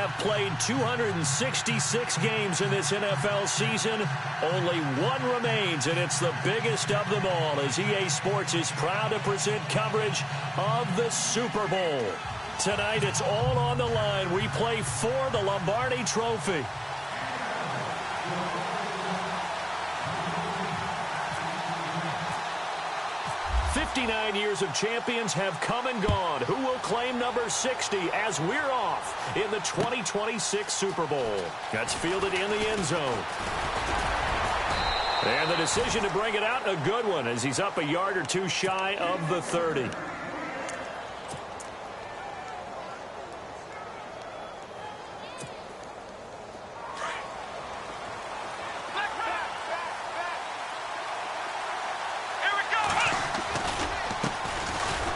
have played 266 games in this NFL season. Only one remains, and it's the biggest of them all, as EA Sports is proud to present coverage of the Super Bowl. Tonight, it's all on the line. We play for the Lombardi Trophy. "59 years of champions have come and gone. Who will claim number 60 as we're off in the 2026 Super Bowl?" That's fielded in the end zone. And the decision to bring it out, a good one, as he's up a yard or two shy of the 30.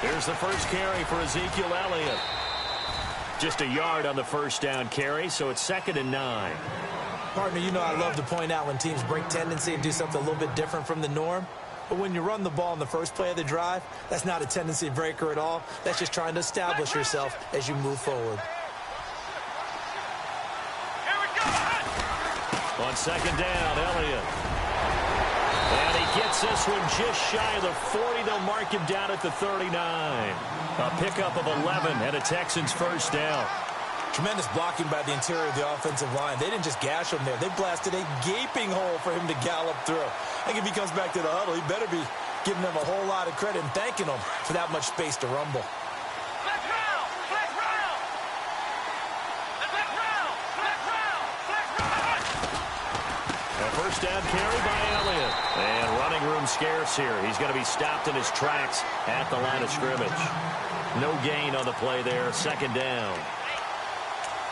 Here's the first carry for Ezekiel Elliott. Just a yard on the first down carry, so it's 2nd and 9. Partner, you know I love to point out when teams break tendency and do something a little bit different from the norm. But when you run the ball in the first play of the drive, that's not a tendency breaker at all. That's just trying to establish yourself as you move forward. On 2nd down, Elliott. And he gets this one just shy of the 40. They'll mark him down at the 39. A pickup of 11 and a Texans first down. Tremendous blocking by the interior of the offensive line. They didn't just gash him there. They blasted a gaping hole for him to gallop through. I think if he comes back to the huddle, he better be giving them a whole lot of credit and thanking them for that much space to rumble. A first down carry by Elliott. And running room scarce here. He's going to be stopped in his tracks at the line of scrimmage. No gain on the play there. 2nd down.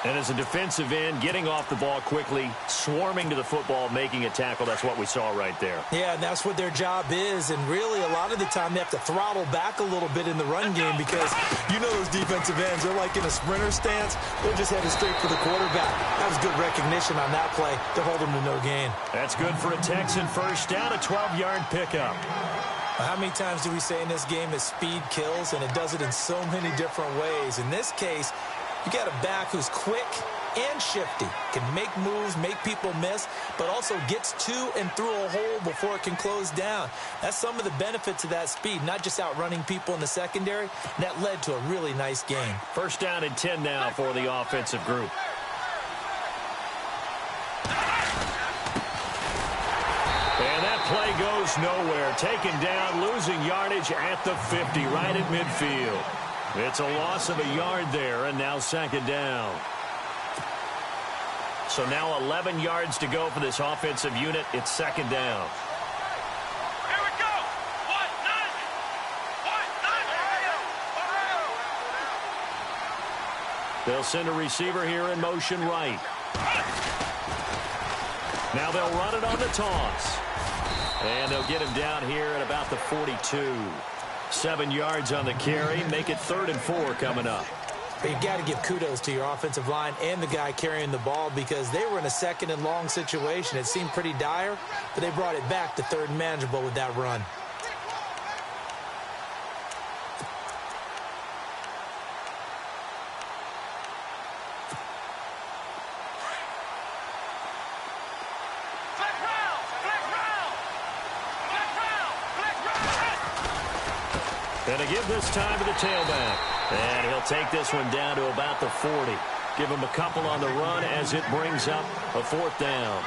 And as a defensive end, getting off the ball quickly, swarming to the football, making a tackle, that's what we saw right there. Yeah, and that's what their job is. And really, a lot of the time, they have to throttle back a little bit in the run game because you know those defensive ends, they're like in a sprinter stance. They're just headed straight for the quarterback. That was good recognition on that play to hold them to no gain. That's good for a Texan first down, a 12-yard pickup. How many times do we say in this game that speed kills, and it does it in so many different ways? In this case, you got a back who's quick and shifty, can make moves, make people miss, but also gets to and through a hole before it can close down. That's some of the benefits of that speed, not just outrunning people in the secondary. That led to a really nice game. First down and 10 now for the offensive group. And that play goes nowhere. Taken down, losing yardage at the 50, right at midfield. It's a loss of a yard there, and now 2nd down. So now 11 yards to go for this offensive unit. It's 2nd down. Here we go. 1-9. They'll send a receiver here in motion right. Now they'll run it on the toss. And they'll get him down here at about the 42. 7 yards on the carry. Make it 3rd and 4 coming up. But you've got to give kudos to your offensive line and the guy carrying the ball because they were in a 2nd and long situation. It seemed pretty dire, but they brought it back to 3rd and manageable with that run. And to give this time to the tailback. And he'll take this one down to about the 40. Give him a couple on the run as it brings up a 4th down.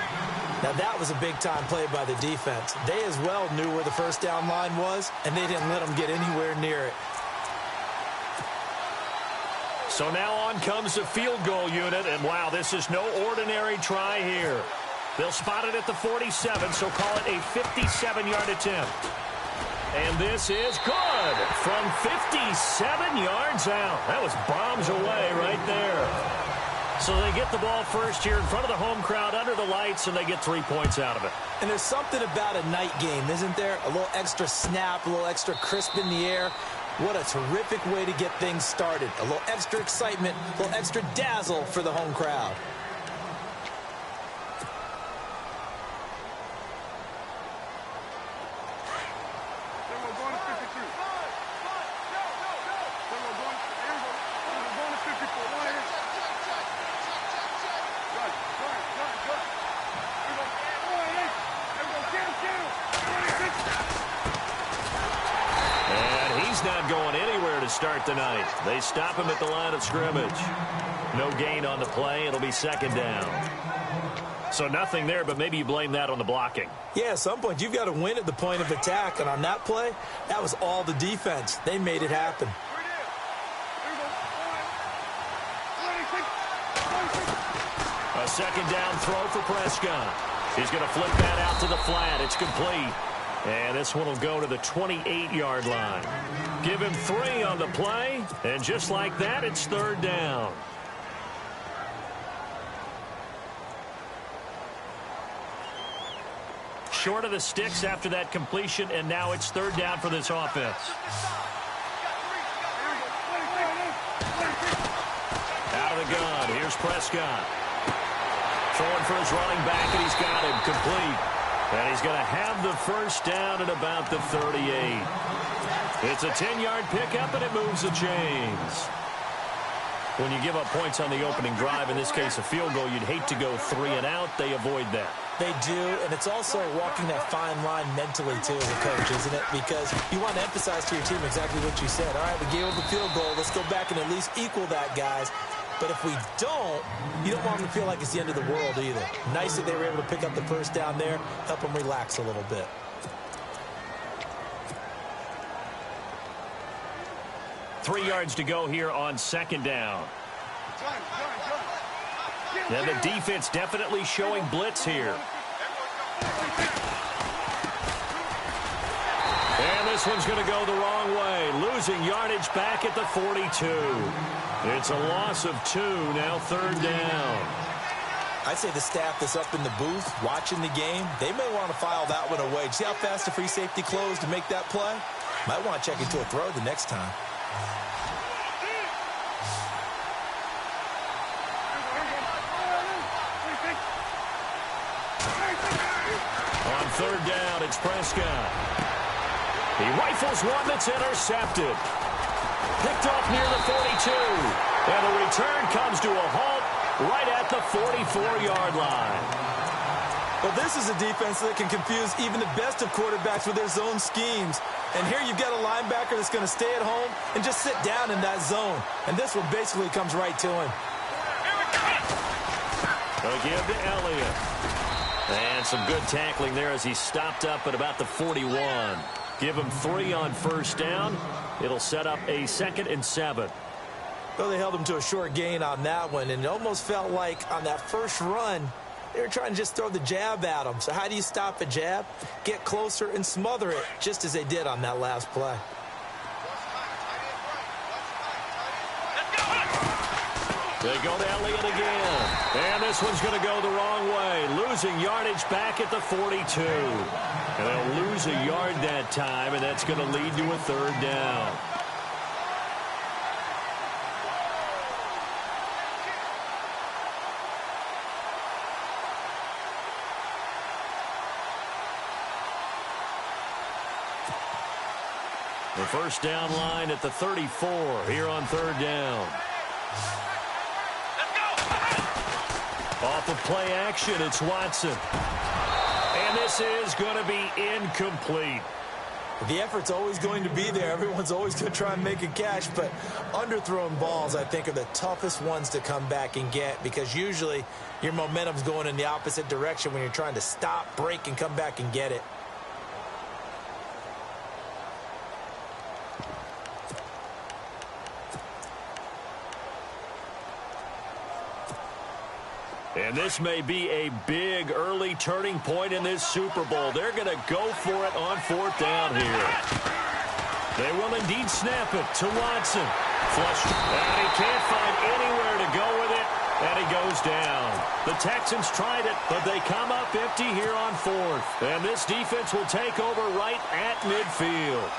Now that was a big-time play by the defense. They as well knew where the first down line was, and they didn't let them get anywhere near it. So now on comes the field goal unit, and wow, this is no ordinary try here. They'll spot it at the 47, so call it a 57-yard attempt. And this is good from 57 yards out. That was bombs away right there. So they get the ball first here in front of the home crowd under the lights, and they get 3 points out of it. And there's something about a night game, isn't there? A little extra snap, a little extra crisp in the air. What a terrific way to get things started. A little extra excitement, a little extra dazzle for the home crowd. start the night. They stop him at the line of scrimmage. No gain on the play. It'll be second down. So nothing there, but maybe you blame that on the blocking. Yeah, at some point, you've got to win at the point of attack. And on that play, that was all the defense. They made it happen. A second down throw for Prescott. He's going to flip that out to the flat. It's complete. And this one will go to the 28-yard line. Give him 3 on the play. And just like that, it's third down. Short of the sticks after that completion, and now it's third down for this offense. Out of the gun. Here's Prescott. Throwing for his running back, and he's got him complete. And he's going to have the first down at about the 38. It's a 10-yard pickup, and it moves the chains. When you give up points on the opening drive, in this case a field goal, you'd hate to go 3 and out. They avoid that. They do, and it's also walking that fine line mentally, too, as a coach, isn't it? Because you want to emphasize to your team exactly what you said. All right, we gave up the field goal. Let's go back and at least equal that, guys. But if we don't, you don't want them to feel like it's the end of the world either. Nice that they were able to pick up the first down there, help them relax a little bit. Three yards to go here on second down. Now the defense definitely showing blitz here. And this one's going to go the wrong way. Losing yardage back at the 42. It's a loss of 2, now third down. I'd say the staff that's up in the booth watching the game, they may want to file that one away. See how fast the free safety closed to make that play? Might want to check into a throw the next time. On third down, it's Prescott. He rifles one that's intercepted. Picked off near the 42. And the return comes to a halt right at the 44-yard line. Well, this is a defense that can confuse even the best of quarterbacks with their zone schemes. And here you've got a linebacker that's going to stay at home and just sit down in that zone. And this one basically comes right to him. They'll give to Elliott. And some good tackling there as he stopped up at about the 41. Give him 3 on first down. It'll set up a 2nd and 7. Well, they held him to a short gain on that one, and it almost felt like on that first run, they were trying to just throw the jab at him. So how do you stop a jab? Get closer and smother it, just as they did on that last play. They go to Elliott again. And this one's going to go the wrong way. Losing yardage back at the 42. And they'll lose a yard that time, and that's going to lead to a third down. The first down line at the 34 here on third down. Off of play action, it's Watson. And this is going to be incomplete. The effort's always going to be there. Everyone's always going to try and make a catch, but underthrown balls, I think, are the toughest ones to come back and get because usually your momentum's going in the opposite direction when you're trying to stop, break, and come back and get it. And this may be a big early turning point in this Super Bowl. They're going to go for it on fourth down here. They will indeed snap it to Watson. Flushed. And he can't find anywhere to go with it. And he goes down. The Texans tried it, but they come up empty here on fourth. And this defense will take over right at midfield.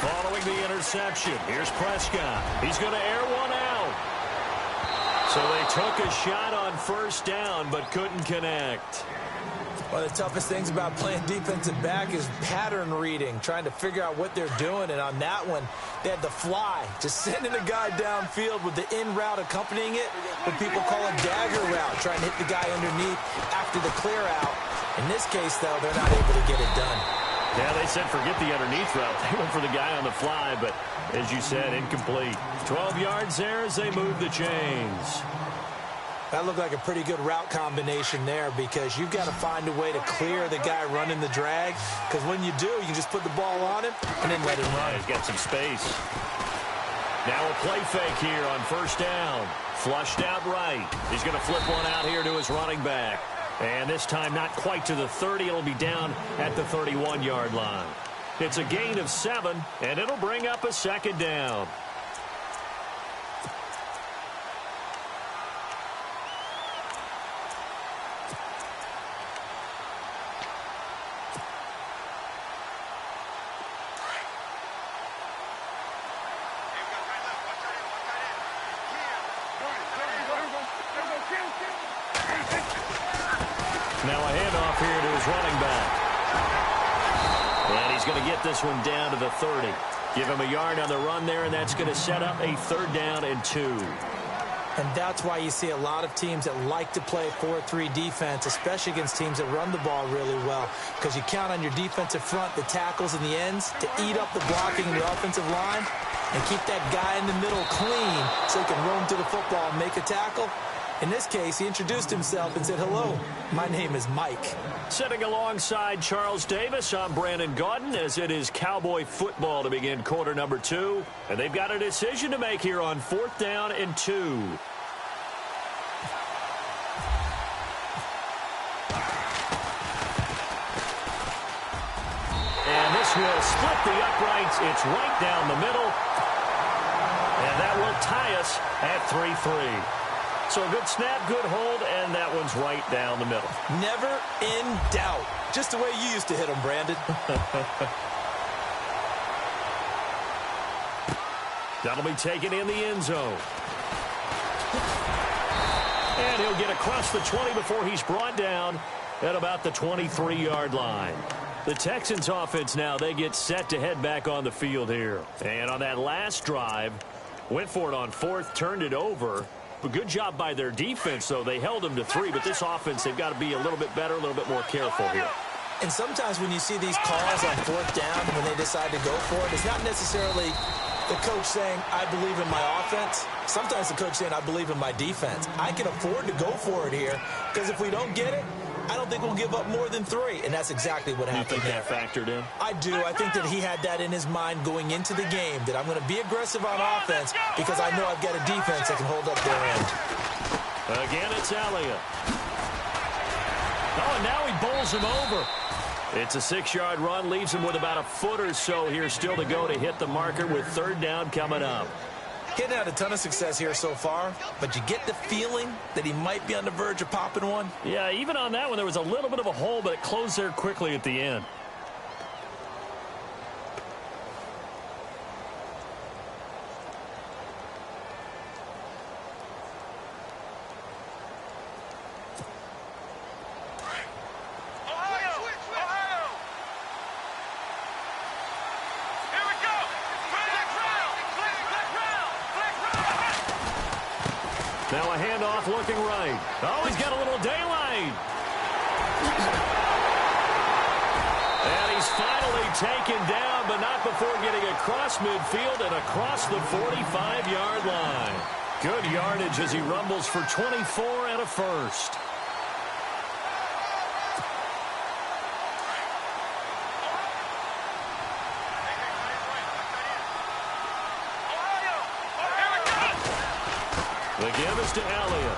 Following the interception, here's Prescott. He's going to air one out. So they took a shot on first down, but couldn't connect. One of the toughest things about playing defensive back is pattern reading, trying to figure out what they're doing. And on that one, they had the fly, just sending a guy downfield with the in route accompanying it, what people call a dagger route, trying to hit the guy underneath after the clear out. In this case, though, they're not able to get it done. Yeah, they said forget the underneath route. They went for the guy on the fly, but as you said, incomplete. 12 yards there as they move the chains. That looked like a pretty good route combination there because you've got to find a way to clear the guy running the drag, because when you do, you can just put the ball on him and then let him run. Yeah, he's got some space. Now a play fake here on first down. Flushed out right. He's going to flip one out here to his running back. And this time not quite to the 30. It'll be down at the 31-yard line. It's a gain of 7, and it'll bring up a second down. Now a handoff here to his running back. And he's going to get this one down to the 30. Give him a yard on the run there, and that's going to set up a 3rd down and 2. And that's why you see a lot of teams that like to play 4-3 defense, especially against teams that run the ball really well, because you count on your defensive front, the tackles and the ends, to eat up the blocking in the offensive line and keep that guy in the middle clean so he can roam to the football and make a tackle. In this case, he introduced himself and said, "Hello, my name is Mike." Sitting alongside Charles Davis, I'm Brandon Gaudin, as it is Cowboy football to begin quarter number 2. And they've got a decision to make here on 4th down and 2. And this will split the uprights. It's right down the middle. And that will tie us at 3-3. So a good snap, good hold, and that one's right down the middle. Never in doubt. Just the way you used to hit them, Brandon. That'll be taken in the end zone. And he'll get across the 20 before he's brought down at about the 23-yard line. The Texans offense now, they get set to head back on the field here. And on that last drive, went for it on 4th, turned it over. A good job by their defense, though. They held them to 3, but this offense, they've got to be a little bit better, a little bit more careful here. And sometimes when you see these calls on 4th down, when they decide to go for it, it's not necessarily the coach saying, "I believe in my offense." Sometimes the coach saying, "I believe in my defense." I can afford to go for it here, because if we don't get it, I don't think we'll give up more than 3, and that's exactly what happened. You think that factored in? I do. I think that he had that in his mind going into the game, that I'm going to be aggressive on offense because I know I've got a defense that can hold up their end. Again, it's Elliott. Oh, and now he bowls him over. It's a 6-yard run, leaves him with about a foot or so here still to go to hit the marker with 3rd down coming up. Getting had a ton of success here so far, but you get the feeling that he might be on the verge of popping one. Yeah, even on that one, there was a little bit of a hole, but it closed there quickly at the end. Now a handoff looking right. Oh, he's got a little daylight. And he's finally taken down, but not before getting across midfield and across the 45-yard line. Good yardage as he rumbles for 24 and a first. The give is to Elliott.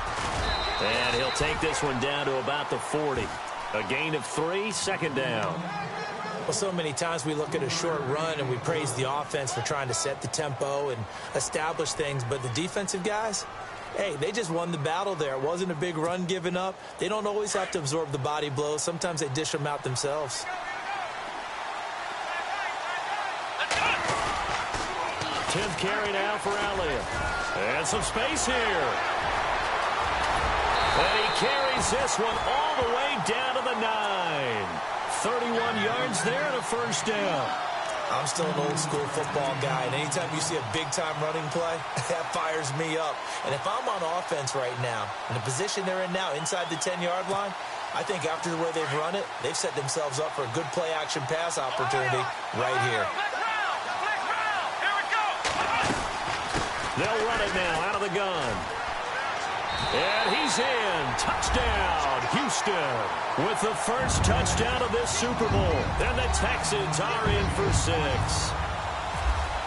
And he'll take this one down to about the 40. A gain of 3, 2nd down. Well, so many times we look at a short run and we praise the offense for trying to set the tempo and establish things, but the defensive guys, hey, they just won the battle there. It wasn't a big run given up. They don't always have to absorb the body blows. Sometimes they dish them out themselves. 10th carry now for Elliott. And some space here. And he carries this one all the way down to the 9. 31 yards there and a first down. I'm still an old-school football guy, and anytime you see a big-time running play, that fires me up. And if I'm on offense right now, in the position they're in now, inside the 10-yard line, I think after the way they've run it, they've set themselves up for a good play-action pass opportunity right here. They'll run it now out of the gun. And he's in. Touchdown, Houston. With the first touchdown of this Super Bowl. And the Texans are in for 6.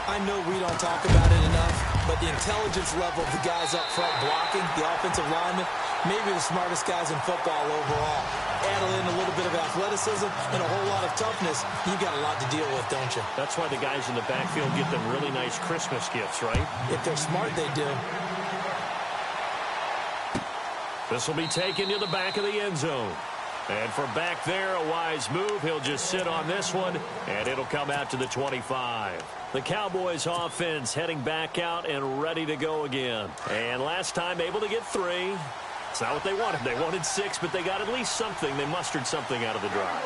I know we don't talk about it enough, but the intelligence level of the guys up front blocking, the offensive linemen, maybe the smartest guys in football overall. Add in a little bit of athleticism and a whole lot of toughness, you've got a lot to deal with, don't you? That's why the guys in the backfield get them really nice Christmas gifts, right? If they're smart, they do. This will be taken to the back of the end zone. And from back there, a wise move. He'll just sit on this one, and it'll come out to the 25. The Cowboys offense heading back out and ready to go again. And last time able to get 3. It's not what they wanted. They wanted 6, but they got at least something. They mustered something out of the drive.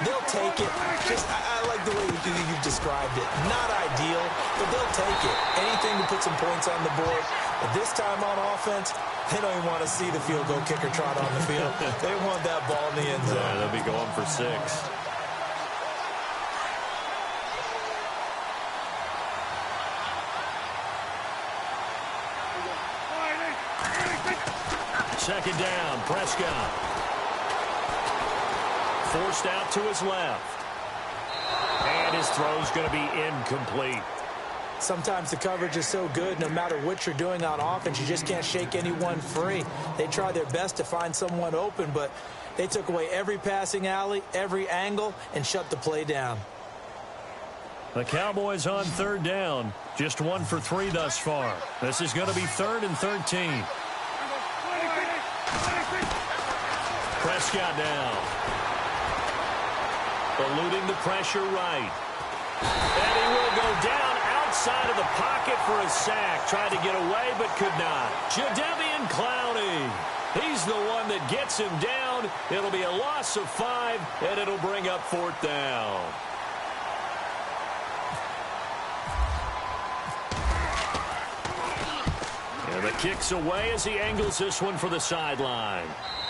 They'll take it. I like the way you've described it. Not ideal, but they'll take it. Anything to put some points on the board. But this time on offense, they don't even want to see the field goal kicker trot on the field. They want that ball in the end zone. Yeah, they'll be going for 6. Second down, Prescott. Forced out to his left. And his throw's going to be incomplete. Sometimes the coverage is so good, no matter what you're doing on offense, you just can't shake anyone free. They try their best to find someone open, but they took away every passing alley, every angle, and shut the play down. The Cowboys on third down. Just 1 for 3 thus far. This is going to be 3rd and 13. Prescott now. Eluding the pressure right. And he will go down outside of the pocket for a sack. Tried to get away, but could not. Jadeveon Clowney. He's the one that gets him down. It'll be a loss of 5, and it'll bring up 4th down. And the kick's away as he angles this one for the sideline.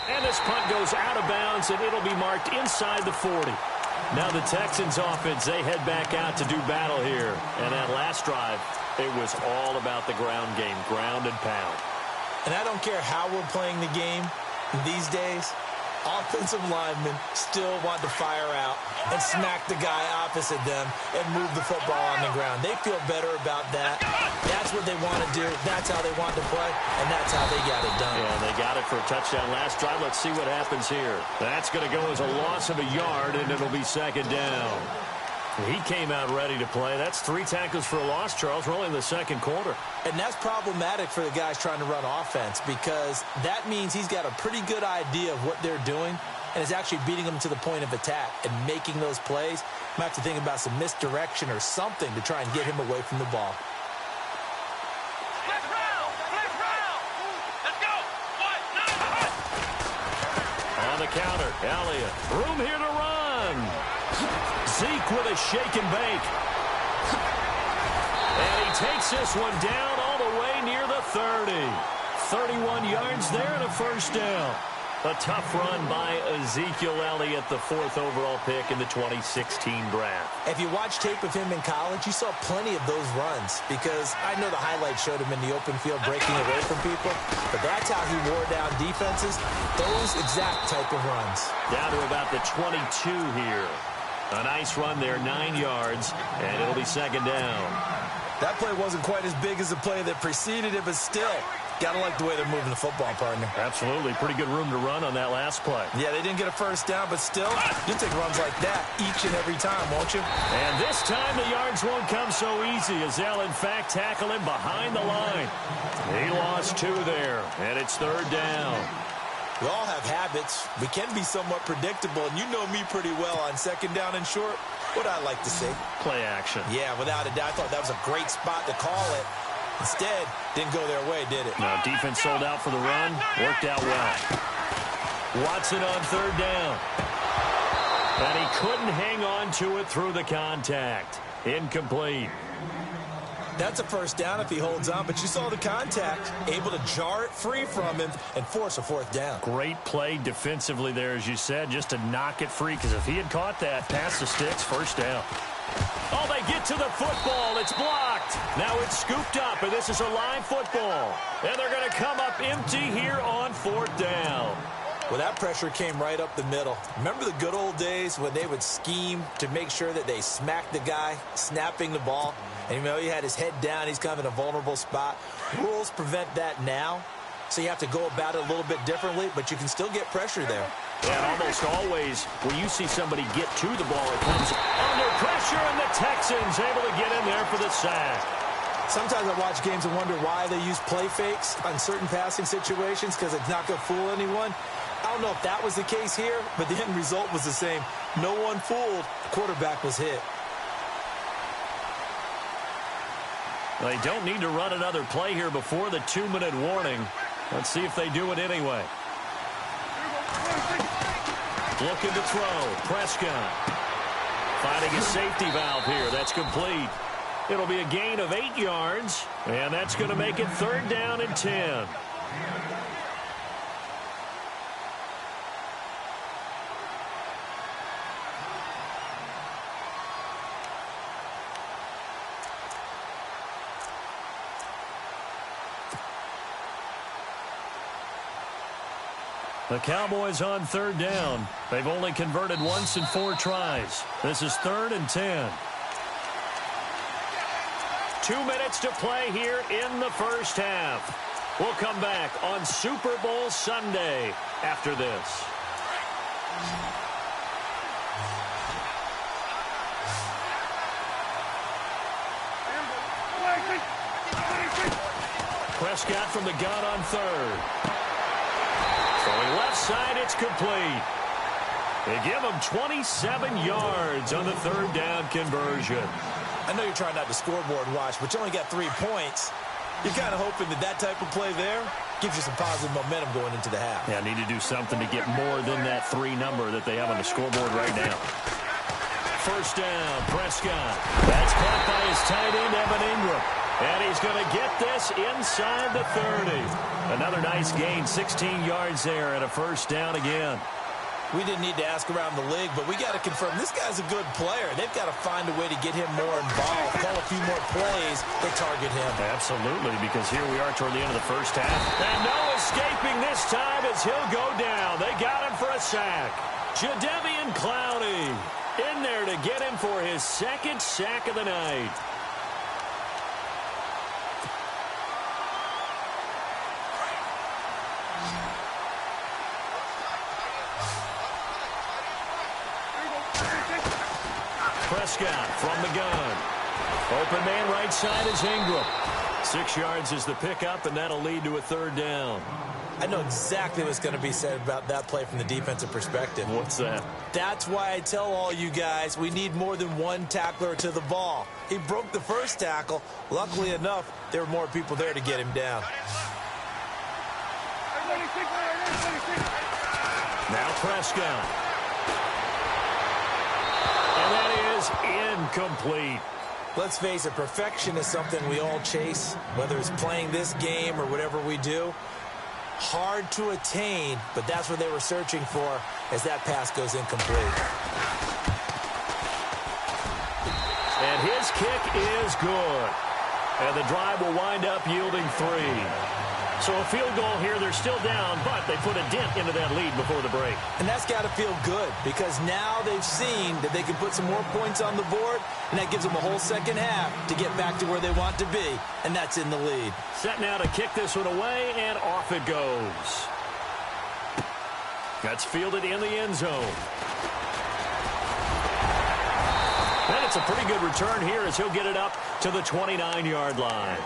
And this punt goes out of bounds, and it'll be marked inside the 40. Now the Texans offense, they head back out to do battle here. And that last drive, it was all about the ground game, ground and pound. And I don't care how we're playing the game these days, offensive linemen still want to fire out and smack the guy opposite them and move the football on the ground. They feel better about that. That's what they want to do. That's how they want to play, and that's how they got it done. Yeah, they got it for a touchdown last drive. Let's see what happens here. That's going to go as a loss of a yard, and it'll be 2nd down. He came out ready to play. That's 3 tackles for a loss, Charles. We're only in the 2nd quarter. And that's problematic for the guys trying to run offense because that means he's got a pretty good idea of what they're doing and is actually beating them to the point of attack and making those plays. Might have to think about some misdirection or something to try and get him away from the ball. Let's go. On the counter, Elliott. Room here to run. Zeke with a shake and bake. And he takes this one down all the way near the 30. 31 yards there and a first down. A tough run by Ezekiel Elliott, the 4th overall pick in the 2016 draft. If you watch tape of him in college, you saw plenty of those runs because I know the highlights showed him in the open field breaking away from people, but that's how he wore down defenses, those exact type of runs. Down to about the 22 here. A nice run there, 9 yards, and it'll be 2nd down. That play wasn't quite as big as the play that preceded it, but still, got to like the way they're moving the football, partner. Absolutely. Pretty good room to run on that last play. Yeah, they didn't get a first down, but still, you'll take runs like that each and every time, won't you? And this time the yards won't come so easy as they'll, in fact, tackle him behind the line. He lost 2 there, and it's 3rd down. We all have habits. We can be somewhat predictable, and you know me pretty well on 2nd down and short. What I like to see. Play action. Yeah, without a doubt. I thought that was a great spot to call it. Instead, didn't go their way, did it? No, defense sold out for the run. Worked out well. Watson on third down. And he couldn't hang on to it through the contact. Incomplete. That's a first down if he holds on, but you saw the contact, able to jar it free from him and force a fourth down. Great play defensively there, as you said, just to knock it free, because if he had caught that, past the sticks, first down. Oh, they get to the football. It's blocked. Now it's scooped up, and this is a live football. And they're going to come up empty here on fourth down. Well, that pressure came right up the middle. Remember the good old days when they would scheme to make sure that they smacked the guy snapping the ball? And you know, he had his head down. He's kind of in a vulnerable spot. Rules prevent that now, so you have to go about it a little bit differently, but you can still get pressure there. And almost always, when you see somebody get to the ball, it comes under pressure, and the Texans able to get in there for the sack. Sometimes I watch games and wonder why they use play fakes on certain passing situations, because it's not going to fool anyone. I don't know if that was the case here, but the end result was the same. No one fooled. The quarterback was hit. They don't need to run another play here before the 2-minute warning. Let's see if they do it anyway. Looking to throw. Prescott finding a safety valve here. That's complete. It'll be a gain of 8 yards, and that's going to make it third down and 10. The Cowboys on third down. They've only converted once in 4 tries. This is third and 10. 2 minutes to play here in the first half. We'll come back on Super Bowl Sunday after this. Prescott from the gun on third. Throwing left side, it's complete. They give him 27 yards on the third down conversion. I know you're trying not to scoreboard watch, but you only got 3 points. You're kind of hoping that that type of play there gives you some positive momentum going into the half. Yeah, need to do something to get more than that 3 number that they have on the scoreboard right now. First down, Prescott. That's caught by his tight end, Evan Ingram. And he's going to get this inside the 30. Another nice gain, 16 yards there, and a first down again. We didn't need to ask around the league, but we got to confirm this guy's a good player. They've got to find a way to get him more involved, call a few more plays that target him. Absolutely, because here we are toward the end of the first half. And no escaping this time as he'll go down. They got him for a sack. Jadeveon Clowney in there to get him for his 2nd sack of the night. Prescott from the gun. Open man right side is Ingram. 6 yards is the pickup, and that'll lead to a third down. I know exactly what's going to be said about that play from the defensive perspective. What's that? That's why I tell all you guys we need more than one tackler to the ball. He broke the first tackle. Luckily enough, there were more people there to get him down. Now Prescott. And that is incomplete. Let's face it, perfection is something we all chase, whether it's playing this game or whatever we do. Hard to attain, but that's what they were searching for as that pass goes incomplete. And his kick is good. And the drive will wind up yielding 3. So a field goal here, they're still down, but they put a dent into that lead before the break. And that's got to feel good because now they've seen that they can put some more points on the board, and that gives them a whole second half to get back to where they want to be, and that's in the lead. Set now to kick this one away, and off it goes. That's fielded in the end zone. And it's a pretty good return here as he'll get it up to the 29-yard line.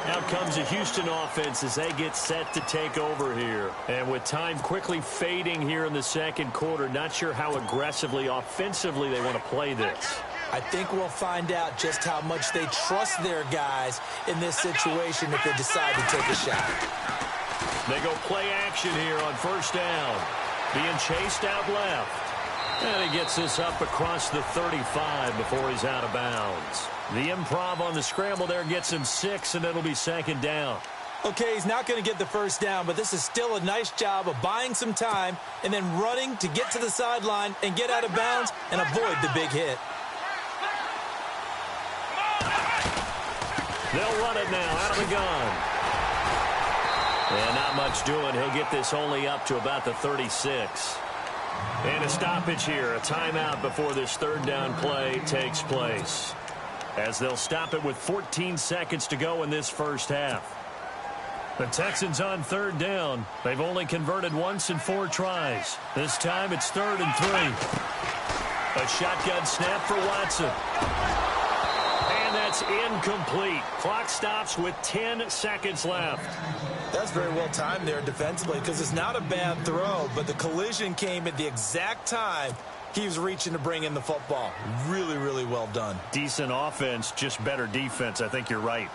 Out comes the Houston offense as they get set to take over here. And with time quickly fading here in the second quarter, not sure how aggressively, offensively they want to play this. I think we'll find out just how much they trust their guys in this situation if they decide to take a shot. They go play action here on first down. Being chased out left. And he gets this up across the 35 before he's out of bounds. The improv on the scramble there gets him 6, and it'll be second down. Okay, he's not going to get the first down, but this is still a nice job of buying some time and then running to get to the sideline and get out of bounds and avoid the big hit. They'll run it now out of the gun. And not much doing. He'll get this only up to about the 36. And a stoppage here, a timeout before this third down play takes place. As they'll stop it with 14 seconds to go in this first half. The Texans on third down. They've only converted once in 4 tries. This time it's 3rd and 3. A shotgun snap for Watson. And that's incomplete. Clock stops with 10 seconds left. That's very well timed there defensively because it's not a bad throw, but the collision came at the exact time he was reaching to bring in the football. Really, really well done. Decent offense, just better defense. I think you're right.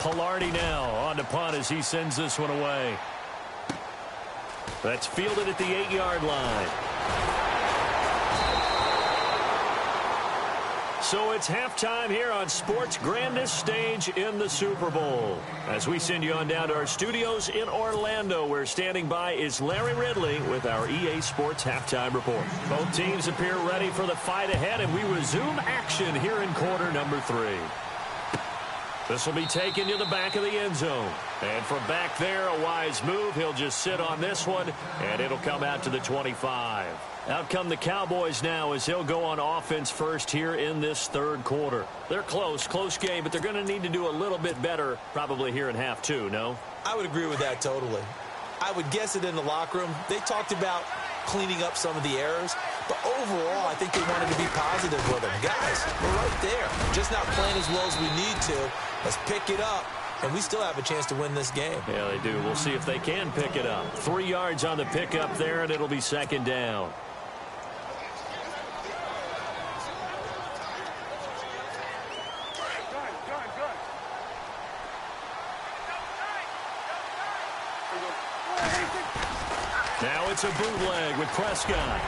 Pilardi now on to punt as he sends this one away. That's fielded at the 8-yard line. So it's halftime here on sports' grandest stage in the Super Bowl. As we send you on down to our studios in Orlando, where standing by is Larry Ridley with our EA Sports Halftime Report. Both teams appear ready for the fight ahead, and we resume action here in quarter number 3. This will be taken to the back of the end zone. And from back there, a wise move. He'll just sit on this one, and it'll come out to the 25. Out come the Cowboys now as he'll go on offense first here in this third quarter. They're close game, but they're going to need to do a little bit better probably here in half 2, no? I would agree with that totally. I would guess it in the locker room. They talked about cleaning up some of the errors, but overall, I think they wanted to be positive with them. Guys, we're right there. Just not playing as well as we need to. Let's pick it up, and we still have a chance to win this game. Yeah, they do. We'll see if they can pick it up. 3 yards on the pickup there, and it'll be second down. Now it's a bootleg with Prescott.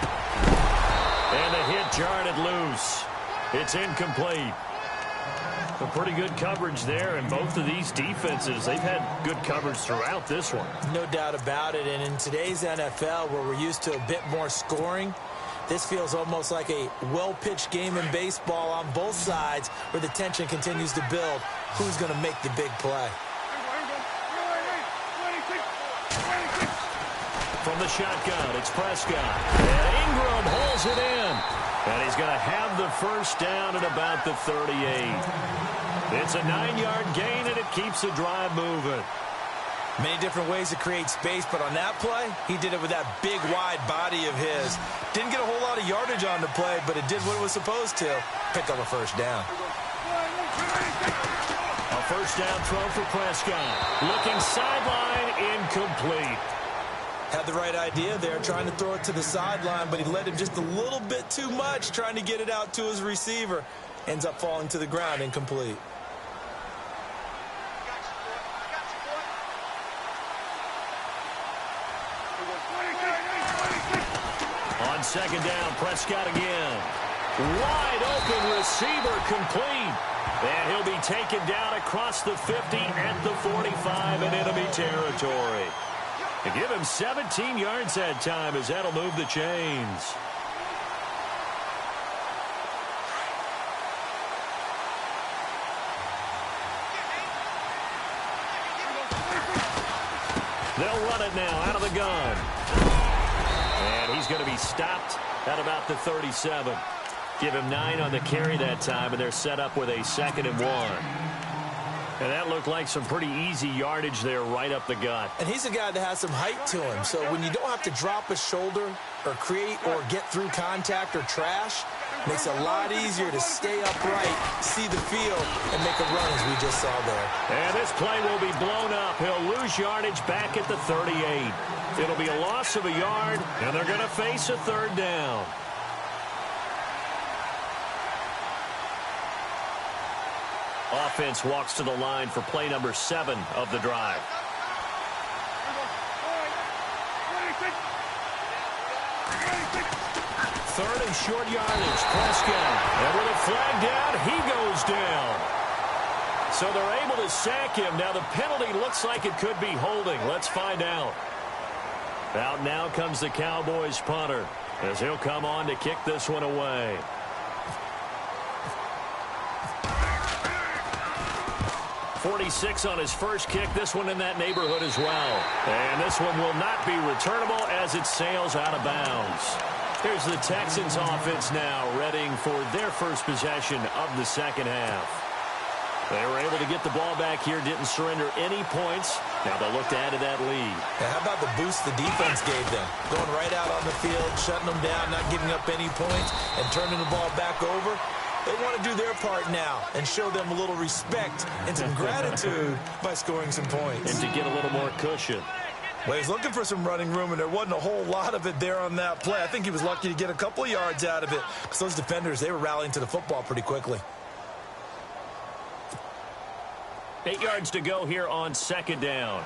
And the hit jarred it loose. It's incomplete. A pretty good coverage there, and both of these defenses, they've had good coverage throughout this one. No doubt about it, and in today's NFL, where we're used to a bit more scoring, this feels almost like a well-pitched game in baseball on both sides, where the tension continues to build. Who's going to make the big play? From the shotgun, it's Prescott. And Ingram holds it in. And he's going to have the first down at about the 38. It's a 9-yard gain, and it keeps the drive moving. Many different ways to create space, but on that play, he did it with that big, wide body of his. Didn't get a whole lot of yardage on the play, but it did what it was supposed to. Pick up a first down. A first down throw for Prescott. Looking sideline, incomplete. Had the right idea there, trying to throw it to the sideline, but he led him just a little bit too much, trying to get it out to his receiver. Ends up falling to the ground, incomplete. On second down, Prescott again. Wide open receiver, complete. And he'll be taken down across the 50 at the 45 in enemy territory. To give him 17 yards that time, as that'll move the chains. They'll run it now out of the gun. And he's going to be stopped at about the 37. Give him 9 on the carry that time, and they're set up with a 2nd and 1. And that looked like some pretty easy yardage there right up the gut. And he's a guy that has some height to him. So when you don't have to drop a shoulder or create or get through contact or trash, Makes it a lot easier to stay upright, see the field, and make a run as we just saw there. And this play will be blown up. He'll lose yardage back at the 38. It'll be a loss of a yard, and they're going to face a third down. Offense walks to the line for play number 7 of the drive. Third and short yardage. Prescott. And with a flag down, he goes down. So they're able to sack him. Now the penalty looks like it could be holding. Let's find out. Out now comes the Cowboys punter as he'll come on to kick this one away. .46 on his first kick. This one in that neighborhood as well. And this one will not be returnable as it sails out of bounds. Here's the Texans offense now, readying for their first possession of the second half. They were able to get the ball back here, didn't surrender any points. Now they'll look to add to that lead. Now, how about the boost the defense gave them? Going right out on the field, shutting them down, not giving up any points, and turning the ball back over. They want to do their part now and show them a little respect and some gratitude by scoring some points. And to get a little more cushion. Well, he's looking for some running room, and there wasn't a whole lot of it there on that play. I think he was lucky to get a couple of yards out of it because those defenders, they were rallying to the football pretty quickly. 8 yards to go here on second down.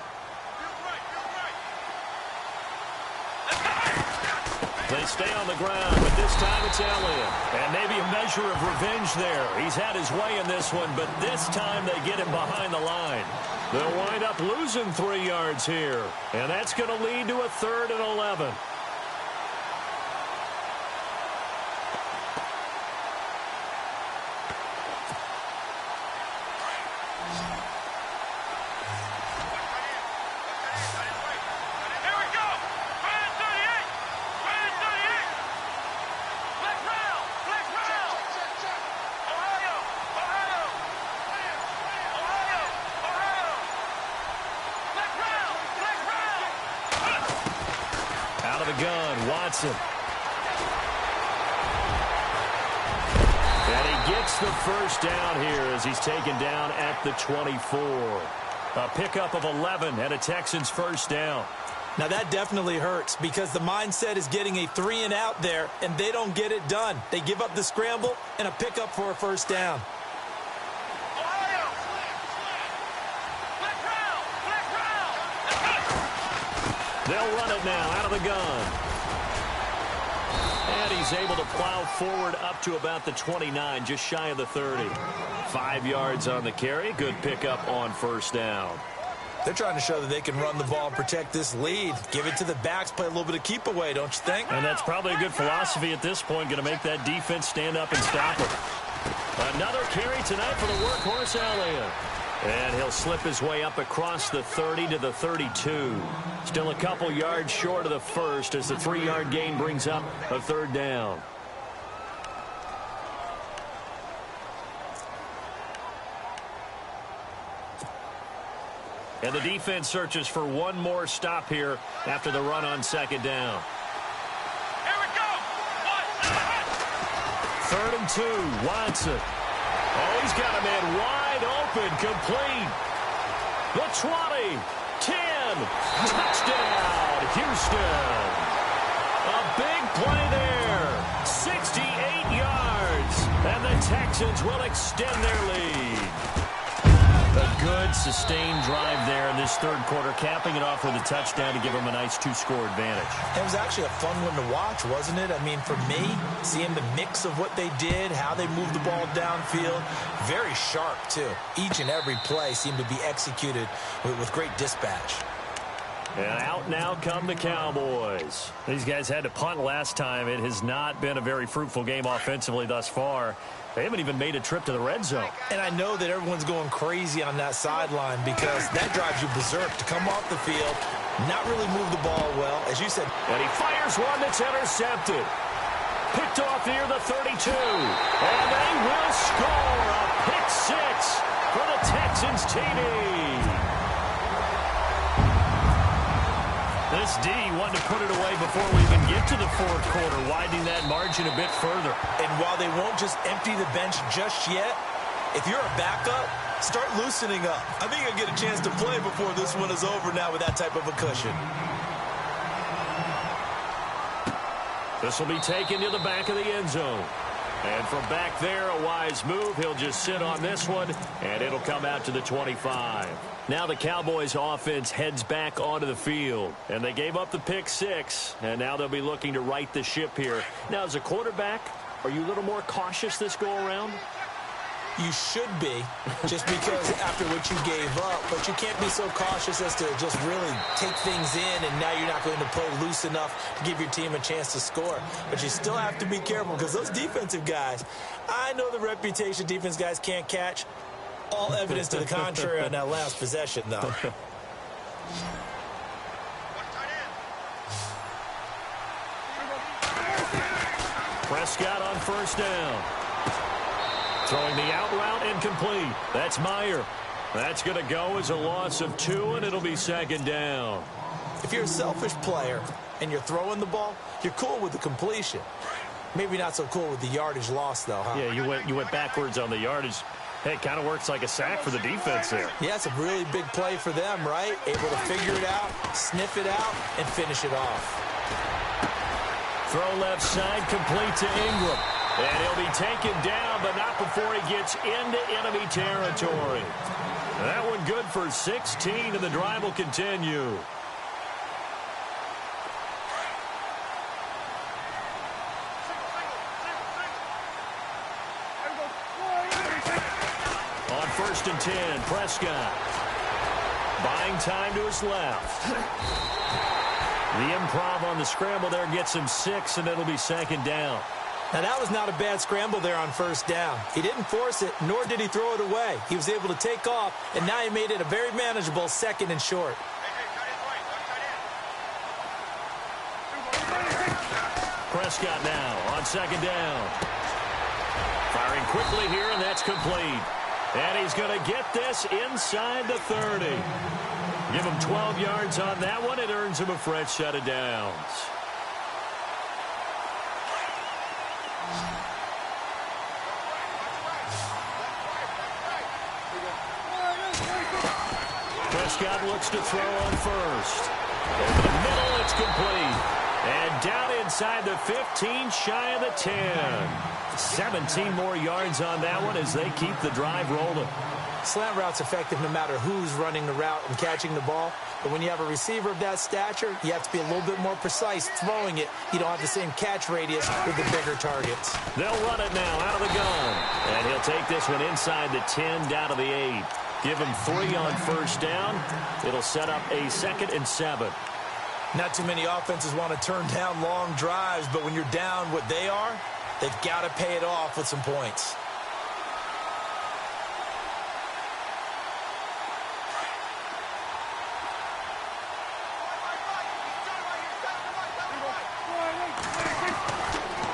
They stay on the ground, but this time it's Elliott. And maybe a measure of revenge there. He's had his way in this one, but this time they get him behind the line. They'll wind up losing 3 yards here. And that's going to lead to a 3rd and 11. Watson. And he gets the first down here as he's taken down at the 24. A pickup of 11 and a Texans first down. Now that definitely hurts because the mindset is getting a 3 and out there, and they don't get it done. They give up the scramble and a pickup for a first down. They'll run it now out of the gun. And he's able to plow forward up to about the 29, just shy of the 30. 5 yards on the carry. Good pickup on first down. They're trying to show that they can run the ball and protect this lead. Give it to the backs, play a little bit of keep away, don't you think? And that's probably a good philosophy at this point. Going to make that defense stand up and stop it. Another carry tonight for the workhorse Elliott. And he'll slip his way up across the 30 to the 32. Still a couple yards short of the first as the 3-yard gain brings up a 3rd down. And the defense searches for one more stop here after the run on second down. Here we go. 3rd and 2. Watson. Oh, he's got a man wide open, complete. The 20, 10, touchdown, Houston. A big play there, 68 yards, and the Texans will extend their lead. A good, sustained drive there in this 3rd quarter, capping it off with a touchdown to give them a nice 2-score advantage. It was actually a fun one to watch, wasn't it? I mean, for me, seeing the mix of what they did, how they moved the ball downfield, very sharp, too. Each and every play seemed to be executed with great dispatch. And out now come the Cowboys. These guys had to punt last time. It has not been a very fruitful game offensively thus far. They haven't even made a trip to the red zone. And I know that everyone's going crazy on that sideline because that drives you berserk to come off the field, not really move the ball well, as you said. And he fires one that's intercepted. Picked off near the 32. And they will score a pick 6 for the Texans TD. This D wanted to put it away before we even get to the fourth quarter, widening that margin a bit further. And while they won't just empty the bench just yet, if you're a backup, start loosening up. I think you'll get a chance to play before this one is over now with that type of a cushion. This will be taken to the back of the end zone. And from back there, a wise move. He'll just sit on this one, and it'll come out to the 25. Now the Cowboys offense heads back onto the field. And they gave up the pick 6, and now they'll be looking to right the ship here. Now, as a quarterback, are you a little more cautious this go-around? You should be, just because after what you gave up, but you can't be so cautious as to just really take things in, and now you're not going to play loose enough to give your team a chance to score. But you still have to be careful, because those defensive guys, I know the reputation defense guys can't catch. All evidence to the contrary on that last possession, though. Prescott on first down. Throwing the out route incomplete. That's Meyer. That's going to go as a loss of 2, and it'll be second down. If you're a selfish player and you're throwing the ball, you're cool with the completion. Maybe not so cool with the yardage loss, though, huh? Yeah, you went backwards on the yardage. Hey, it kind of works like a sack for the defense there. Yeah, it's a really big play for them, right? Able to figure it out, sniff it out, and finish it off. Throw left side, complete to Ingram. And he'll be taken down, but not before he gets into enemy territory. That one good for 16, and the drive will continue. On first and 10, Prescott. Buying time to his left. The improv on the scramble there gets him 6, and it'll be second down. Now, that was not a bad scramble there on first down. He didn't force it, nor did he throw it away. He was able to take off, and now he made it a very manageable second and short. Prescott now on second down. Firing quickly here, and that's complete. And he's going to get this inside the 30. Give him 12 yards on that one. It earns him a fresh set of downs. Prescott looks to throw on first. Over the middle, it's complete. And down inside the 15, shy of the 10. 17 more yards on that one as they keep the drive rolling. Slant route's effective no matter who's running the route and catching the ball. But when you have a receiver of that stature, you have to be a little bit more precise throwing it. You don't have the same catch radius with the bigger targets. They'll run it now out of the gun. And he'll take this one inside the 10, down to the 8. Give him 3 on first down. It'll set up a 2nd and 7. Not too many offenses want to turn down long drives, but when you're down what they are, they've got to pay it off with some points.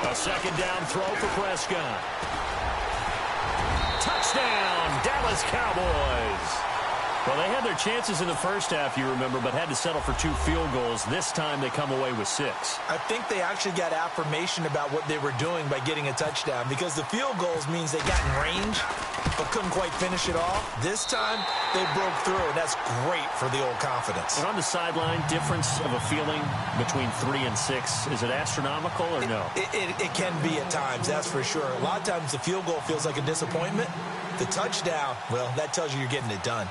A second down throw for Prescott. Touchdown, Dallas Cowboys. Well, they had their chances in the first half, you remember, but had to settle for 2 field goals. This time they come away with 6. I think they actually got affirmation about what they were doing by getting a touchdown, because the field goals means they got in range but couldn't quite finish it off. This time they broke through, and that's great for the old confidence. And on the sideline, difference of a feeling between 3 and 6, is it astronomical or no? It can be at times, that's for sure. A lot of times the field goal feels like a disappointment. The touchdown, well, that tells you you're getting it done.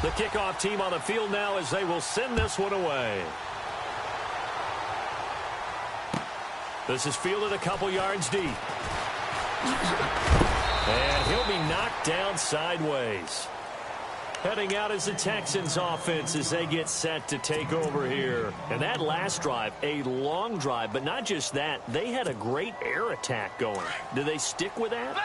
The kickoff team on the field now as they will send this one away. This is fielded a couple yards deep. And he'll be knocked down sideways. Heading out is the Texans offense as they get set to take over here. And that last drive, a long drive, but not just that. They had a great air attack going. Do they stick with that?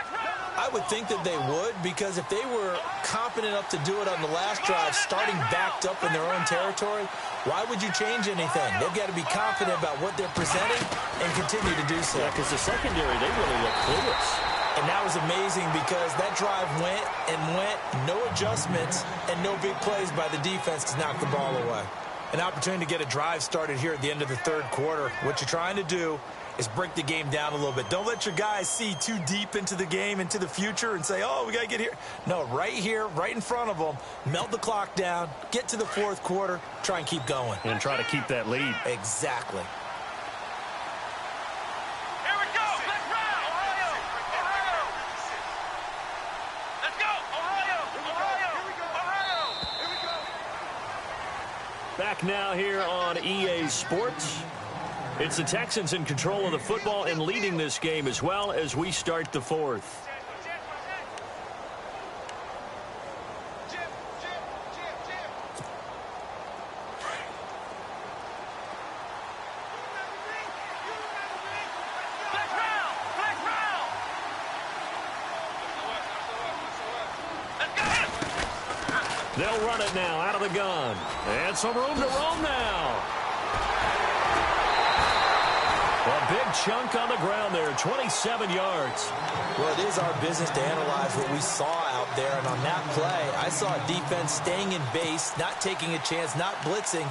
I would think that they would, because if they were competent enough to do it on the last drive, starting backed up in their own territory, why would you change anything? They've got to be confident about what they're presenting and continue to do so. Yeah, because the secondary, they really look clueless. And that was amazing because that drive went and went, no adjustments, and no big plays by the defense to knock the ball away. An opportunity to get a drive started here at the end of the third quarter. What you're trying to do is break the game down a little bit. Don't let your guys see too deep into the game, into the future, and say, oh, we got to get here. No, right here, right in front of them, melt the clock down, get to the fourth quarter, try and keep going. And try to keep that lead. Exactly. Here we go. Let's run. Ohio. Ohio. Let's go. Ohio. Ohio. Here we go. Ohio. Here we go. Back now here on EA Sports. It's the Texans in control of the football and leading this game as well as we start the fourth. They'll run it now out of the gun. And some room to roam now. A big chunk on the ground there, 27 yards. Well, it is our business to analyze what we saw out there. And on that play, I saw a defense staying in base, not taking a chance, not blitzing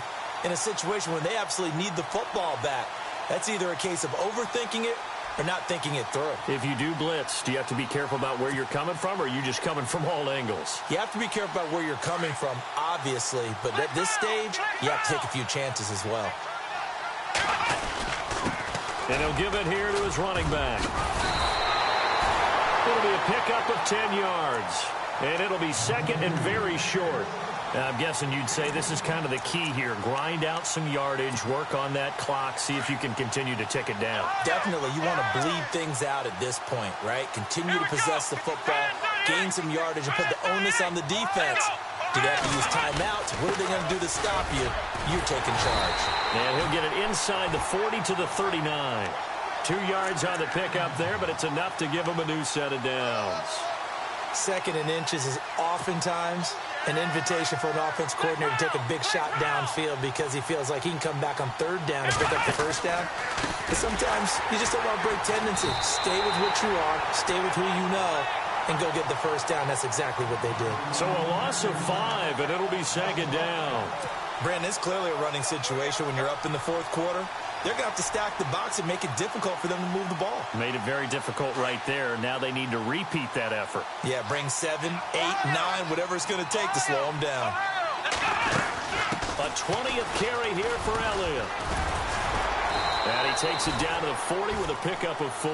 in a situation when they absolutely need the football back. That's either a case of overthinking it or not thinking it through. If you do blitz, do you have to be careful about where you're coming from, or are you just coming from all angles? You have to be careful about where you're coming from, obviously. But at this stage, you have to take a few chances as well. And he'll give it here to his running back. It'll be a pickup of 10 yards. And it'll be second and very short. Now, I'm guessing you'd say this is kind of the key here. Grind out some yardage, work on that clock, see if you can continue to tick it down. Definitely. You want to bleed things out at this point, right? Continue to possess the football, gain some yardage, and put the onus on the defense. Do they have to use timeouts? What are they going to do to stop you? You're taking charge. And he'll get it inside the 40 to the 39. 2 yards on the pickup there, but it's enough to give him a new set of downs. Second and inches is oftentimes an invitation for an offense coordinator to take a big shot downfield because he feels like he can come back on third down and pick up the first down. But sometimes you just don't want to break tendency. Stay with what you are, stay with who you know, and go get the first down. That's exactly what they did. So a loss of 5, and it'll be second down. Brandon, it's clearly a running situation when you're up in the fourth quarter. They're going to have to stack the box and make it difficult for them to move the ball. Made it very difficult right there. Now they need to repeat that effort. Yeah, bring 7, 8, 9, whatever it's going to take to slow them down. A 20th carry here for Elliott. And he takes it down to the 40 with a pickup of 4.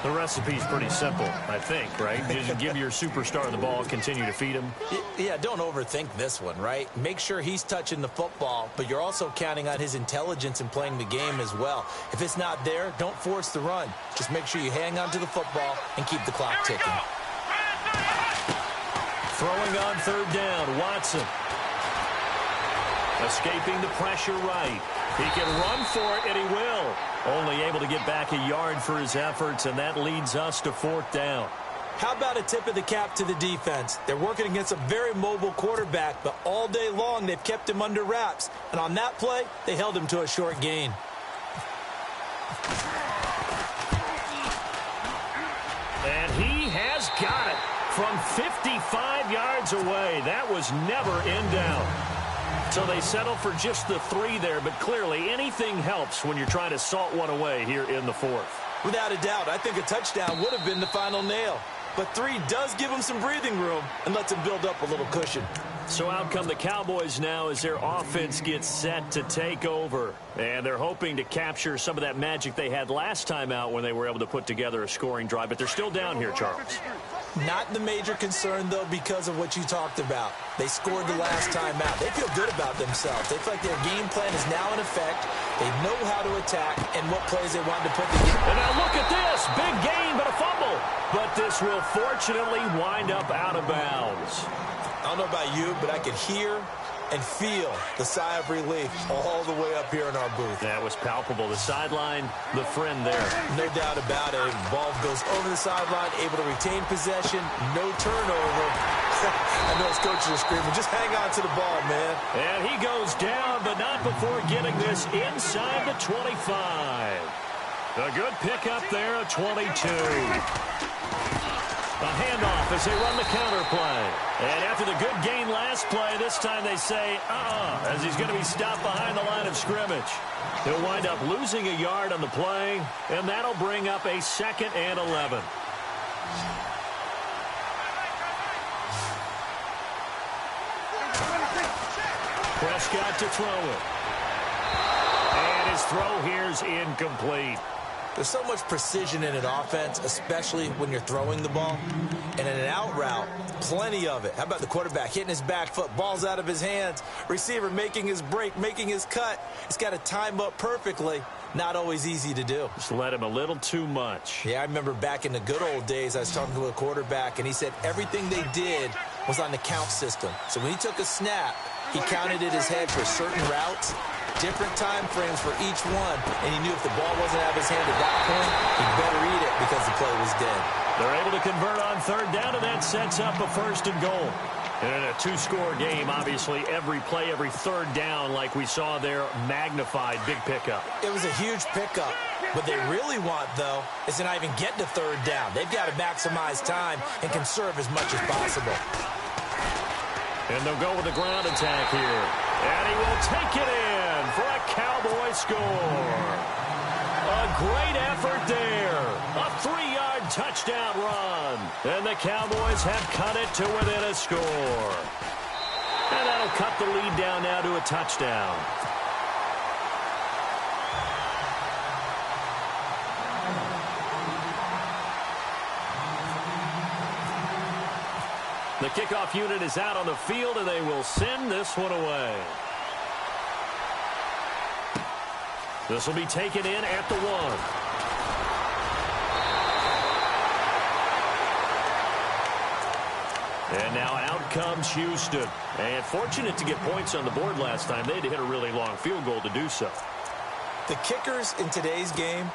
The recipe's pretty simple, I think, right? Just give your superstar the ball, continue to feed him. Yeah, don't overthink this one, right? Make sure he's touching the football, but you're also counting on his intelligence in playing the game as well. If it's not there, don't force the run. Just make sure you hang on to the football and keep the clock ticking. Throwing on third down, Watson. Escaping the pressure right. He can run for it, and he will. Only able to get back a yard for his efforts, and that leads us to fourth down. How about a tip of the cap to the defense? They're working against a very mobile quarterback, but all day long they've kept him under wraps. And on that play, they held him to a short gain. And he has got it from 55 yards away. That was never in doubt. So they settle for just the 3 there, but clearly anything helps when you're trying to salt one away here in the fourth. Without a doubt, I think a touchdown would have been the final nail. But 3 does give them some breathing room and lets them build up a little cushion. So out come the Cowboys now as their offense gets set to take over. And they're hoping to capture some of that magic they had last time out when they were able to put together a scoring drive. But they're still down here, Charles. Not the major concern, though, because of what you talked about. They scored the last time out. They feel good about themselves. They feel like their game plan is now in effect. They know how to attack and what plays they want to put together. And now look at this. Big gain, but a fumble. But this will fortunately wind up out of bounds. I don't know about you, but I could hear and feel the sigh of relief all the way up here in our booth. That was palpable. The sideline, the friend there. No doubt about it. Ball goes over the sideline, able to retain possession, no turnover. I know his coaches are screaming, just hang on to the ball, man. And he goes down, but not before getting this inside the 25. A good pickup there, a 22. A handoff as they run the counter play. And after the good gain last play, this time they say, as he's going to be stopped behind the line of scrimmage. He'll wind up losing a yard on the play, and that'll bring up a 2nd and 11. Prescott to throw it. And his throw here's incomplete. There's so much precision in an offense, especially when you're throwing the ball. And in an out route, plenty of it. How about the quarterback hitting his back foot, ball's out of his hands, receiver making his break, making his cut. He's got to time up perfectly. Not always easy to do. Just let him a little too much. Yeah, I remember back in the good old days, I was talking to a quarterback, and he said everything they did was on the count system. So when he took a snap, he counted in his head for certain routes, different time frames for each one, and he knew if the ball wasn't out of his hand at that point, he'd better eat it because the play was dead. They're able to convert on 3rd down, and that sets up a 1st and goal. And in a 2-score game, obviously, every play, every 3rd down, like we saw there, magnified, big pickup. It was a huge pickup. What they really want, though, is to not even get to 3rd down. They've got to maximize time and conserve as much as possible. And they'll go with the ground attack here. And he will take it in for a Cowboy score. A great effort there. A 3-yard touchdown run. And the Cowboys have cut it to within a score. And that'll cut the lead down now to a touchdown. The kickoff unit is out on the field, and they will send this one away. This will be taken in at the 1. And now out comes Houston. And fortunate to get points on the board last time. They had to hit a really long field goal to do so. The kickers in today's game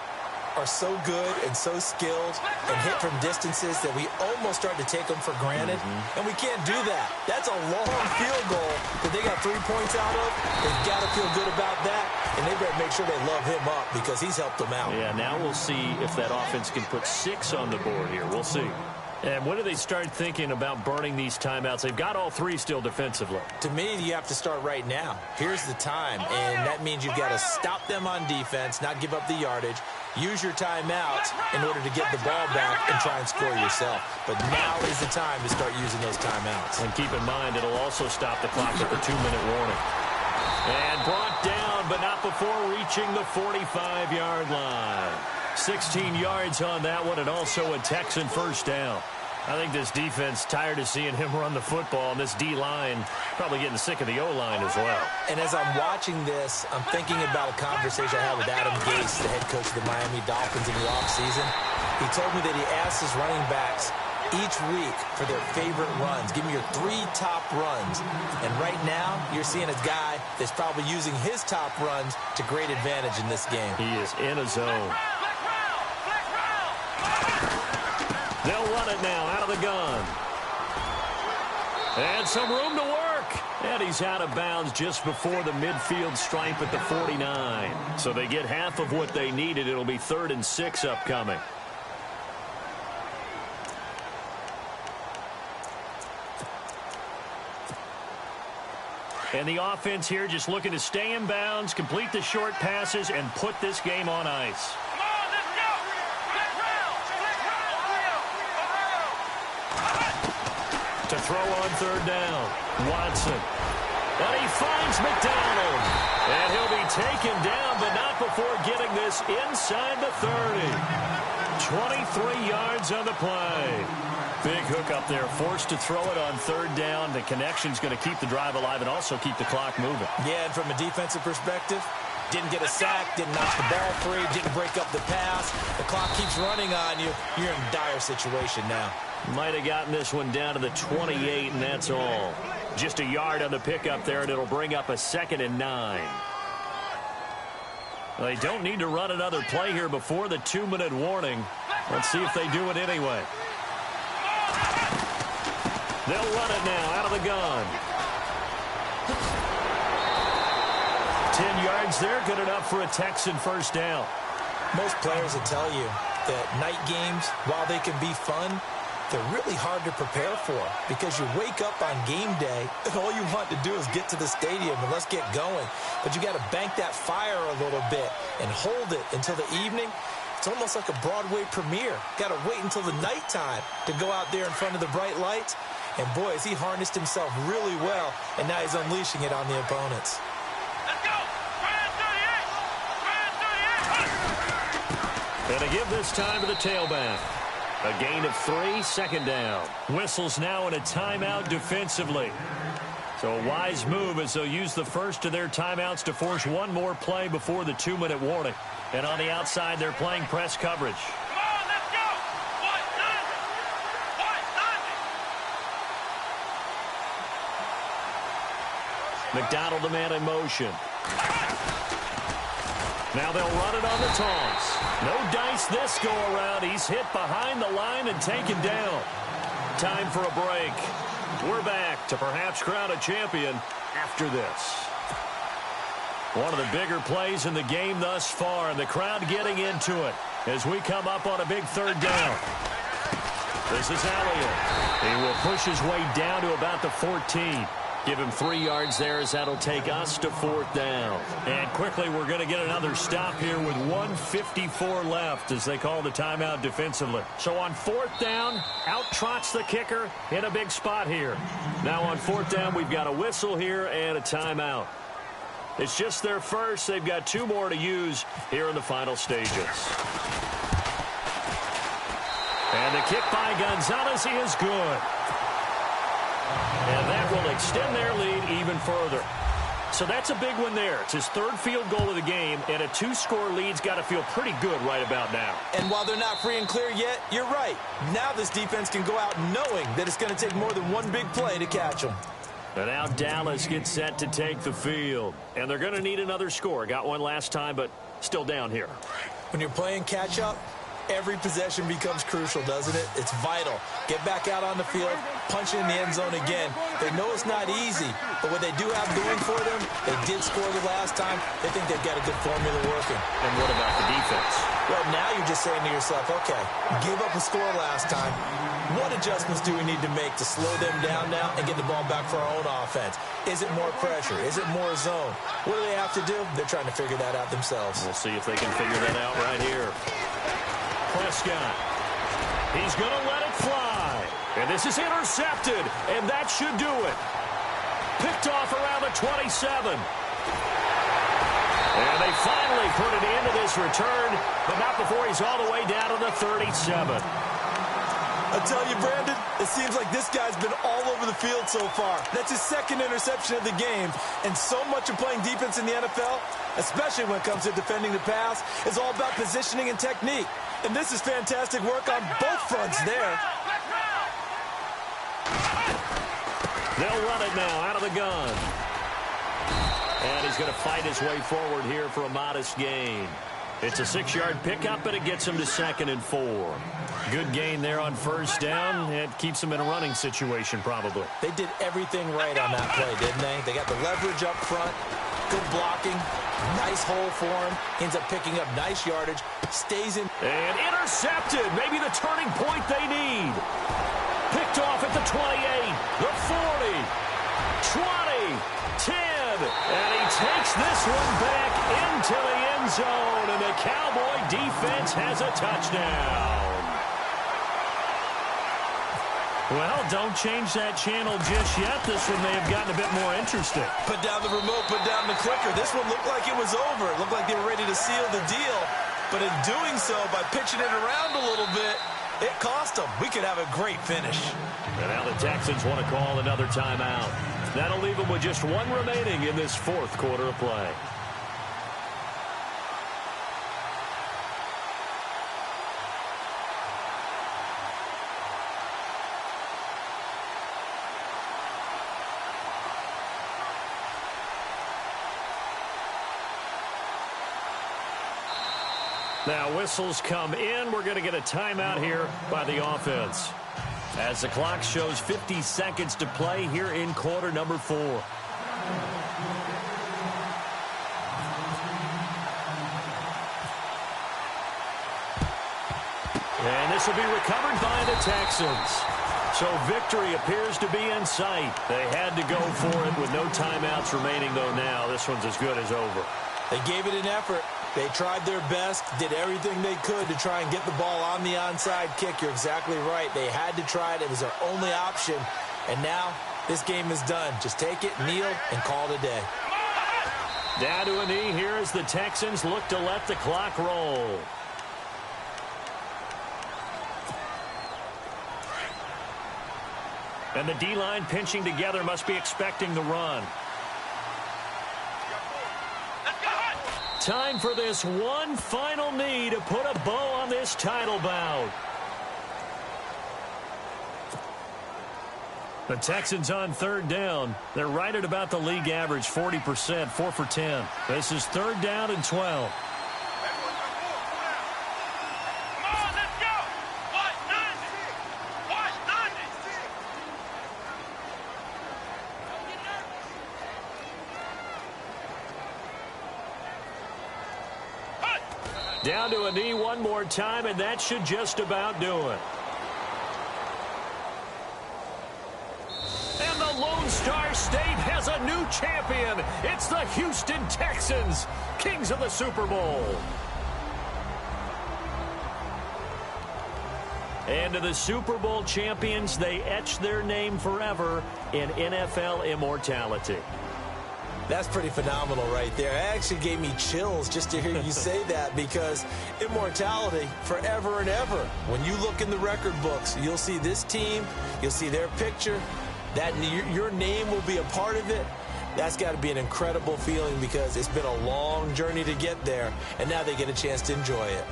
are so good and so skilled and hit from distances that we almost start to take them for granted. And we can't do that. That's a long field goal that they got 3 points out of. They've got to feel good about that, and they better make sure they love him up because he's helped them out. Yeah, now we'll see if that offense can put 6 on the board here. We'll see. And when do they start thinking about burning these timeouts? They've got all 3 still defensively. To me, you have to start right now. Here's the time, and that means you've got to stop them on defense, not give up the yardage, use your timeouts in order to get the ball back and try and score yourself. But now is the time to start using those timeouts. And keep in mind, it'll also stop the clock at the 2-minute warning. And brought down, but not before reaching the 45-yard line. 16 yards on that one, and also a Texan 1st down. I think this defense tired of seeing him run the football, and this D-line probably getting sick of the O-line as well. And as I'm watching this, I'm thinking about a conversation I had with Adam Gase, the head coach of the Miami Dolphins in the offseason. He told me that he asked his running backs each week for their favorite runs. Give me your 3 top runs. And right now, you're seeing a guy that's probably using his top runs to great advantage in this game. He is in a zone. They'll run it now out of the gun. And some room to work. And he's out of bounds just before the midfield stripe at the 49. So they get half of what they needed. It'll be 3rd and 6 upcoming. And the offense here just looking to stay in bounds, complete the short passes, and put this game on ice. To throw on 3rd down, Watson. And he finds McDonald. And he'll be taken down, but not before getting this inside the 30. 23 yards on the play. Big hook up there, forced to throw it on 3rd down. The connection's going to keep the drive alive and also keep the clock moving. Yeah, and from a defensive perspective, didn't get a sack, didn't knock the ball free, didn't break up the pass. The clock keeps running on you. You're in a dire situation now. Might have gotten this one down to the 28, and that's all. Just a yard on the pickup there, and it'll bring up a 2nd and 9. They don't need to run another play here before the 2-minute warning. Let's see if they do it anyway. They'll run it now out of the gun. 10 yards there, good enough for a Texan 1st down. Most players will tell you that night games, while they can be fun, they're really hard to prepare for because you wake up on game day and all you want to do is get to the stadium and let's get going. But you got to bank that fire a little bit and hold it until the evening. It's almost like a Broadway premiere. Got to wait until the nighttime to go out there in front of the bright lights. And boy, has he harnessed himself really well, and now he's unleashing it on the opponents. Let's go! And they give this time to the tailback. A gain of 3, second down. Whistles now in a timeout defensively. So a wise move as they'll use the first of their timeouts to force one more play before the 2-minute warning. And on the outside, they're playing press coverage. Come on, let's go! McDonald the man in motion. Now they'll run it on the toss. No dice this go-around. He's hit behind the line and taken down. Time for a break. We're back to perhaps crown a champion after this. One of the bigger plays in the game thus far, and the crowd getting into it as we come up on a big third down. This is Elliott. He will push his way down to about the 14. Give him 3 yards there as that'll take us to 4th down. And quickly we're going to get another stop here with 1:54 left as they call the timeout defensively. So on 4th down, out trots the kicker in a big spot here. Now on 4th down, we've got a whistle here and a timeout. It's just their first. They've got 2 more to use here in the final stages. And the kick by Gonzalez is good. And that will extend their lead even further. So that's a big one there. It's his 3rd field goal of the game, and a 2-score lead's got to feel pretty good right about now. And while they're not free and clear yet, you're right. Now this defense can go out knowing that it's going to take more than one big play to catch them. And now Dallas gets set to take the field. And they're going to need another score. Got one last time, but still down here. When you're playing catch-up, every possession becomes crucial, doesn't it? It's vital. Get back out on the field, punch in the end zone again. They know it's not easy, but what they do have going for them, they did score the last time. They think they've got a good formula working. And what about the defense? Well, now you're just saying to yourself, okay, give up a score last time. What adjustments do we need to make to slow them down now and get the ball back for our own offense? Is it more pressure? Is it more zone? What do they have to do? They're trying to figure that out themselves. We'll see if they can figure that out right here. Prescott. He's going to let it fly. And this is intercepted. And that should do it. Picked off around the 27. And they finally put it into this return, but not before he's all the way down to the 37. I tell you, Brandon, it seems like this guy's been all over the field so far. That's his 2nd interception of the game. And so much of playing defense in the NFL, especially when it comes to defending the pass, is all about positioning and technique. And this is fantastic work on both fronts there. They'll run it now out of the gun. And he's going to fight his way forward here for a modest gain. It's a 6-yard pickup, but it gets him to 2nd and 4. Good gain there on 1st down. It keeps him in a running situation, probably. They did everything right on that play, didn't they? They got the leverage up front, good blocking, nice hole for him. Ends up picking up nice yardage, stays in. And intercepted. Maybe the turning point they need. Picked off at the 28, the 40, 20, 10. And he takes this one back into the end zone. And the Cowboy defense has a touchdown. Well, don't change that channel just yet. This one may have gotten a bit more interesting. Put down the remote, put down the clicker. This one looked like it was over. It looked like they were ready to seal the deal. But in doing so, by pitching it around a little bit, it cost them. We could have a great finish. And now the Texans want to call another timeout. That'll leave them with just one remaining in this 4th quarter of play. Now whistles come in. We're going to get a timeout here by the offense. As the clock shows 50 seconds to play here in quarter number 4. And this will be recovered by the Texans. So victory appears to be in sight. They had to go for it with no timeouts remaining, though now this one's as good as over. They gave it an effort. They tried their best, did everything they could to try and get the ball on the onside kick. You're exactly right. They had to try it. It was their only option. And now this game is done. Just take it, kneel, and call it a day. Down to a knee here as the Texans look to let the clock roll. And the D-line pinching together must be expecting the run. Time for this one final knee to put a bow on this title bout. The Texans on third down. They're right at about the league average, 40%, 4 for 10. This is third down and 12. Down to a knee one more time, and that should just about do it. And the Lone Star State has a new champion. It's the Houston Texans, kings of the Super Bowl. And to the Super Bowl champions, they etch their name forever in NFL immortality. That's pretty phenomenal right there. It actually gave me chills just to hear you say that, because immortality forever and ever. When you look in the record books, you'll see this team, you'll see their picture, that your name will be a part of it. That's got to be an incredible feeling, because it's been a long journey to get there, and now they get a chance to enjoy it.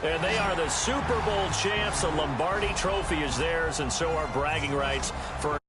And they are the Super Bowl champs. The Lombardi Trophy is theirs, and so are bragging rights for